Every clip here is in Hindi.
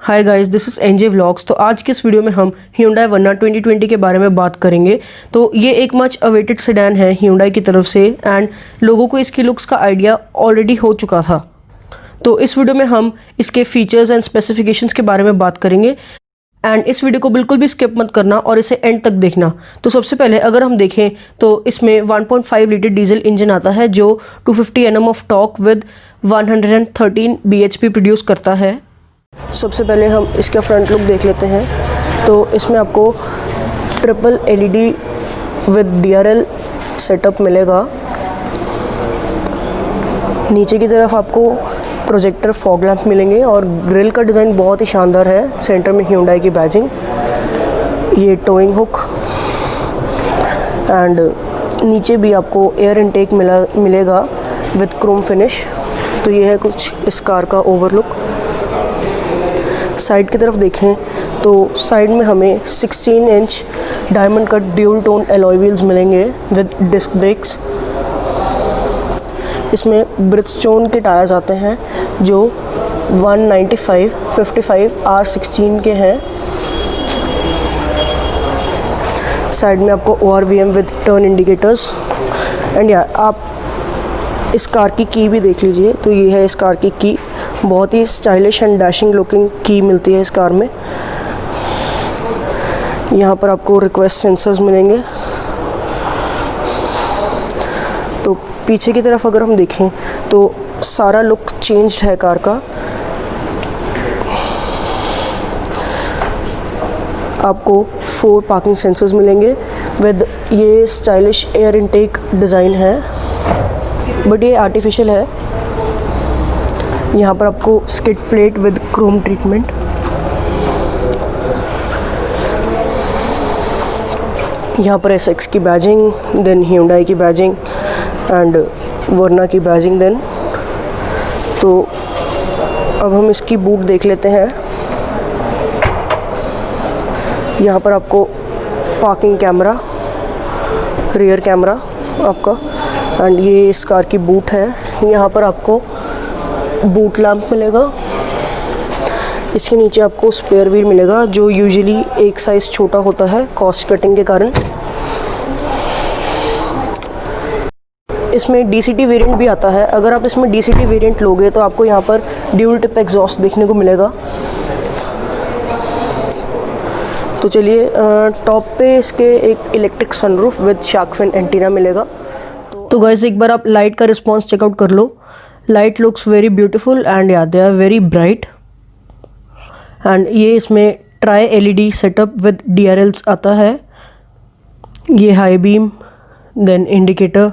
Hi guys, this is NJ vlogs. तो आज के इस वीडियो में हम Hyundai Verna 2020 के बारे में बात करेंगे। तो ये एक मच अवेटेड सेडान है Hyundai की तरफ से एंड लोगों को इसकी लुक्स का आइडिया ऑलरेडी हो चुका था। तो इस वीडियो में हम इसके फीचर्स एंड स्पेसिफिकेशंस के बारे में बात करेंगे एंड इस वीडियो को बिल्कुल भी स्किप मत करना और इसे एंड तक देखना। तो सबसे पहले अगर हम देखें तो इसमें 1.5 लीटर डीजल इंजन आता है जो 250 Nm of torque with 113 bhp produce करता है। सबसे पहले हम इसका फ्रंट लुक देख लेते हैं। तो इसमें आपको triple LED with DRL setup मिलेगा। नीचे की तरफ आपको प्रोजेक्टर फॉग लैंप मिलेंगे और ग्रिल का डिज़ाइन बहुत ही शानदार है। सेंटर में Hyundai की बैजिंग, ये टोइंग हुक एंड नीचे भी आपको एयर इनटेक मिलेगा विद क्रोम फिनिश। तो ये है कुछ इस कार का ओवरलुक। साइड की तरफ देखें तो साइड में हमें 16 inch diamond cut dual tone alloy wheels मिलेंगे विद डिस्क ब्रेक्स। इसमें ब्रिजस्टोन के टायर्स आते हैं जो 195/55 R16 के हैं। साइड में आपको ORVM with turn indicators and आप इस कार की की भी देख लीजिए। तो ये है इस कार की की, बहुत ही स्टाइलिश एंड डैशिंग लुकिंग की मिलती है इस कार में। यहाँ पर आपको रिक्वेस्ट सेंसर्स मिलेंगे। तो पीछे की तरफ अगर हम देखें तो सारा लुक चेंज्ड है कार का। आपको 4 पार्किंग सेंसर्स मिलेंगे विद ये स्टाइलिश एयर इनटेक डिज़ाइन है बट ये आर्टिफिशियल है। यहाँ पर आपको skid plate with Chrome treatment, यहाँ पर SX की बैजिंग, देन Hyundai की बैजिंग एंड Verna की बैजिंग देन। तो अब हम इसकी बूट देख लेते हैं। यहाँ पर आपको पार्किंग कैमरा, रियर कैमरा आपका एंड ये इस कार की बूट है। यहाँ पर आपको बूट लैंप मिलेगा। इसके नीचे आपको स्पेयर व्हील मिलेगा जो यूजुअली एक साइज़ छोटा होता है कॉस्ट कटिंग के कारण। इसमें DCT वेरिएंट भी आता है। अगर आप इसमें DCT वेरिएंट लोगे तो आपको यहाँ पर ड्यूल टिप एग्जॉस्ट देखने को मिलेगा। तो चलिए टॉप पे इसके एक electric sunroof with shark fin antenna मिलेगा। तो गाइस एक बार आप लाइट का रिस्पॉन्स चेकआउट कर लो। Light looks very beautiful and they are very bright and ये इसमें tri LED setup with DRLs आता है। ये high beam, then indicator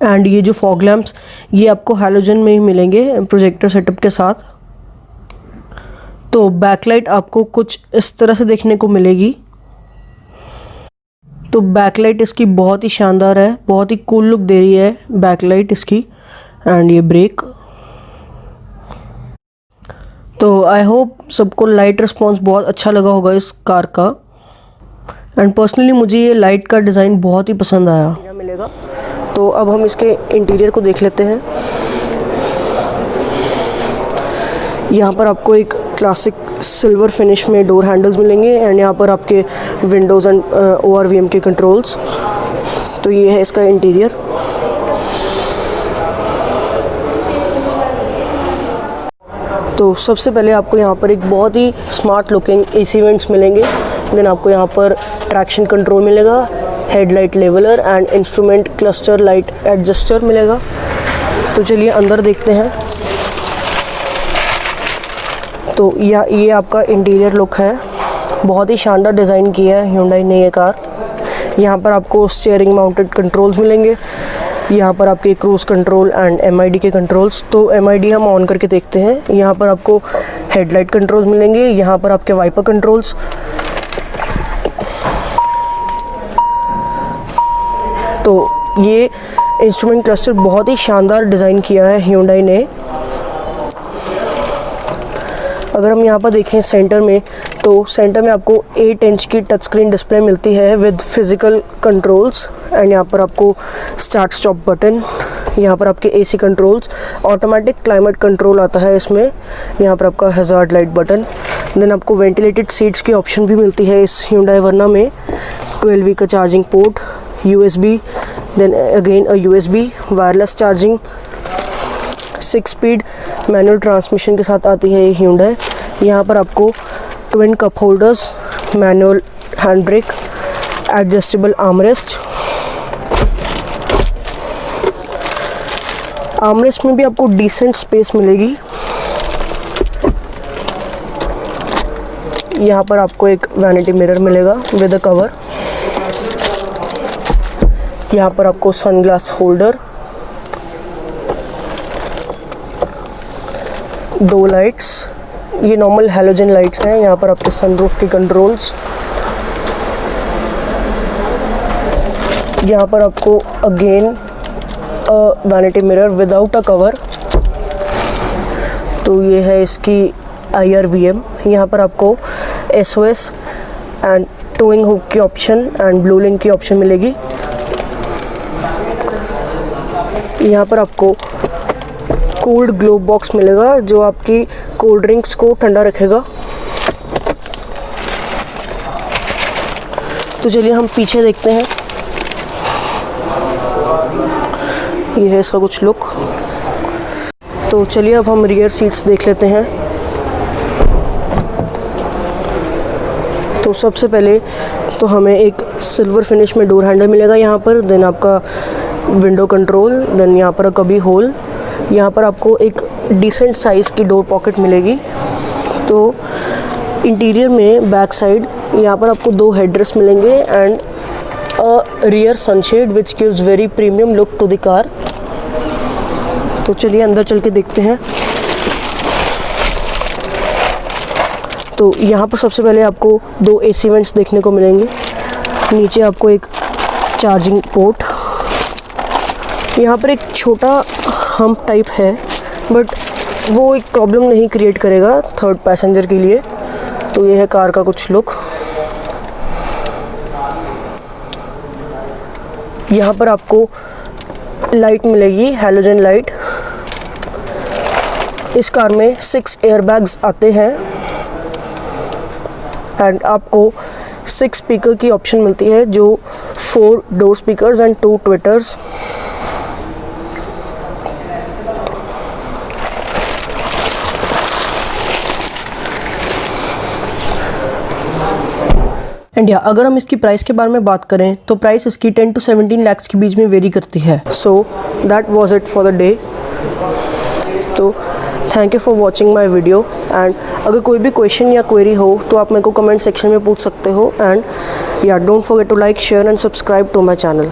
and ये जो फॉग लैंप्स ये आपको हैलोजन में ही मिलेंगे प्रोजेक्टर सेटअप के साथ। तो बैकलाइट आपको कुछ इस तरह से देखने को मिलेगी। तो बैकलाइट इसकी बहुत ही शानदार है, बहुत ही कूल लुक दे रही है बैकलाइट इसकी। एंड ये ब्रेक। तो आई होप सबको लाइट रिस्पॉन्स बहुत अच्छा लगा होगा इस कार का एंड पर्सनली मुझे ये लाइट का डिज़ाइन बहुत ही पसंद आया। मिलेगा। तो अब हम इसके इंटीरियर को देख लेते हैं। यहाँ पर आपको एक क्लासिक सिल्वर फिनिश में डोर हैंडल्स मिलेंगे एंड यहाँ पर आपके विंडोज़ एंड ORVM के कंट्रोल्स। तो ये है इसका इंटीरियर। तो सबसे पहले आपको यहाँ पर एक बहुत ही स्मार्ट लुकिंग AC वेंट्स मिलेंगे। देन आपको यहाँ पर ट्रैक्शन कंट्रोल मिलेगा, headlight leveller and instrument cluster light adjuster मिलेगा। तो चलिए अंदर देखते हैं। तो ये आपका इंटीरियर लुक है। बहुत ही शानदार डिज़ाइन किया है Hyundai ने ये कार। यहाँ पर आपको स्टीयरिंग माउंटेड कंट्रोल्स मिलेंगे। यहाँ पर आपके क्रूज़ कंट्रोल एंड MID के कंट्रोल्स। तो MID हम ऑन करके देखते हैं। यहाँ पर आपको हेडलाइट कंट्रोल्स मिलेंगे, यहाँ पर आपके वाइपर कंट्रोल्स। तो ये इंस्ट्रूमेंट क्लस्टर बहुत ही शानदार डिज़ाइन किया है Hyundai ने। अगर हम यहाँ पर देखें सेंटर में तो सेंटर में आपको 8 इंच की टच स्क्रीन डिस्प्ले मिलती है विद फिज़िकल कंट्रोल्स एंड यहाँ पर आपको स्टार्ट स्टॉप बटन, यहाँ पर आपके AC controls, automatic climate control आता है इसमें, यहाँ पर आपका हैज़ार्ड लाइट बटन। देन आपको वेंटिलेटेड सीट्स की ऑप्शन भी मिलती है इस Hyundai Verna में। 12V का charging port, USB, then again a USB, wireless charging, 6 speed manual transmission के साथ आती है ये Hyundai। यहाँ पर आपको twin cup holders, manual hand brake, adjustable armrest. Armrest में भी आपको डिसेंट स्पेस मिलेगी। यहाँ पर आपको एक वैनिटी मिरर मिलेगा विद अ कवर। यहाँ पर आपको सनग्लास होल्डर, 2 लाइट्स, ये नॉर्मल हैलोजन लाइट्स हैं। यहाँ पर आपके सनरूफ के कंट्रोल्स। यहाँ पर आपको again vanity mirror without a cover. तो ये है इसकी IRVM। यहाँ पर आपको SOS एंड टोइंग हुक की ऑप्शन एंड ब्लू लिंक की ऑप्शन मिलेगी। यहाँ पर आपको कोल्ड ग्लोब बॉक्स मिलेगा जो आपकी कोल्ड ड्रिंक्स को ठंडा रखेगा। तो चलिए हम पीछे देखते हैं। ये है इसका कुछ लुक। तो चलिए अब हम रियर सीट्स देख लेते हैं। तो सबसे पहले तो हमें एक सिल्वर फिनिश में डोर हैंडल मिलेगा यहाँ पर। देन आपका विंडो कंट्रोल, देन यहाँ पर कभी होल। यहाँ पर आपको एक डिसेंट साइज़ की डोर पॉकेट मिलेगी। तो इंटीरियर में बैक साइड यहाँ पर आपको 2 हेडरेस्ट मिलेंगे and a rear sunshade which gives very premium look to the car. तो चलिए अंदर चल के देखते हैं। तो यहाँ पर सबसे पहले आपको 2 AC वेंट्स देखने को मिलेंगे। नीचे आपको एक चार्जिंग पोर्ट। यहाँ पर एक छोटा हम्प टाइप है बट वो एक प्रॉब्लम नहीं क्रिएट करेगा थर्ड पैसेंजर के लिए। तो ये है कार का कुछ लुक। यहाँ पर आपको लाइट मिलेगी, हैलोजन लाइट। इस कार में 6 एयरबैग्स आते हैं एंड आपको 6 स्पीकर की ऑप्शन मिलती है जो 4 door speakers and 2 tweeters. And yeah अगर हम इसकी प्राइस के बारे में बात करें तो प्राइस इसकी 10 to 17 lakhs के बीच में वेरी करती है। So that was it for the day. तो thank you for watching my video and अगर कोई भी क्वेश्चन या क्वेरी हो तो आप मेरे को कमेंट सेक्शन में पूछ सकते हो। And yeah don't forget to like, share and subscribe to my channel.